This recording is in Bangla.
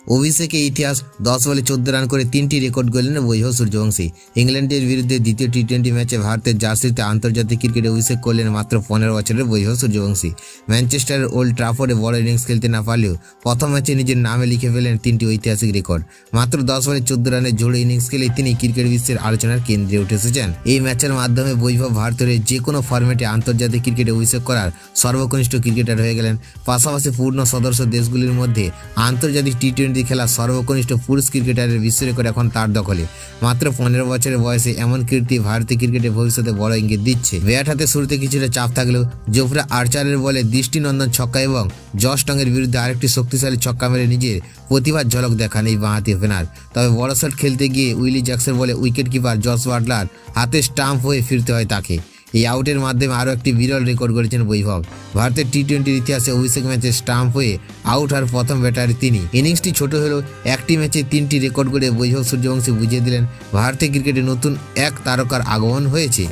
অভিষেকে ইতিহাস 10 বলে 14 রান করে 3টি রেকর্ড গড়লেন বৈভব সূর্যবংশী। ইংল্যান্ডের বিরুদ্ধে দ্বিতীয় টি-20 ম্যাচে ভারতের জার্সিতে আন্তর্জাতিক ক্রিকেটে অভিষেক করলেন মাত্র 15 বছরের বৈভব সূর্যবংশী। ম্যানচেস্টারের ওল্ড ট্রাফোর্ডে বড় ইনিংস খেলতে না পারলেও প্রথম ম্যাচে নিজের নামে লিখে ফেলেন 3টি ঐতিহাসিক রেকর্ড। মাত্র 10 বলে 14 রানের জোড়া ইনিংস খেলে তিনি ক্রিকেট বিশ্বের আলোচনার কেন্দ্রে উঠে এসেছেন। এই ম্যাচের মাধ্যমে বৈভব ভারতের যে কোনো ফরম্যাটে আন্তর্জাতিক ক্রিকেটে অভিষেক করার সর্বকনিষ্ঠ ক্রিকেটার হয়ে গেলেন। পাশাপাশি পূর্ণ সদস্য দেশগুলির মধ্যে আন্তর্জাতিক টি-20 খেলা সর্বকনিষ্ঠ পুরুষ ক্রিকেটারের বিশ্ব রেকর্ড এখন তার দখলে। মাত্র 15 বছরের বয়সে এমন কীর্তি ভারতীয় ক্রিকেটের ভবিষ্যতে বড় ইঙ্গিত দিচ্ছে। ব্যাট হাতে শুরুতে কিছুটা চাপ থাকলেও জোফরা আর্চারের বলে দৃষ্টিনন্দন ছক্কা এবং জশ টঙের বিরুদ্ধে আরেকটি শক্তিশালী ছক্কা মেরে নিজের প্রতিভার ঝলক দেখান এই বাঁহাতি ওপেনার। তবে বড় শট খেলতে গিয়ে উইলি জ্যাকসের বলে উইকেট কিপার জস বাটলার হাতে স্টাম্প হয়ে ফিরতে হয় তাকে। এই আউটের মাধ্যমে আরও একটি বিরল রেকর্ড গড়েছেন বৈভব। ভারতের টি-20 ইতিহাসে অভিষেক ম্যাচে স্টাম্প হয়ে আউট হওয়ার প্রথম ব্যাটার তিনি। ইনিংসটি ছোট হলেও একটি ম্যাচে 3টি রেকর্ড গড়ে বৈভব সূর্যবংশী বুঝিয়ে দিলেন ভারতীয় ক্রিকেটে নতুন এক তারকার আগমন হয়েছে।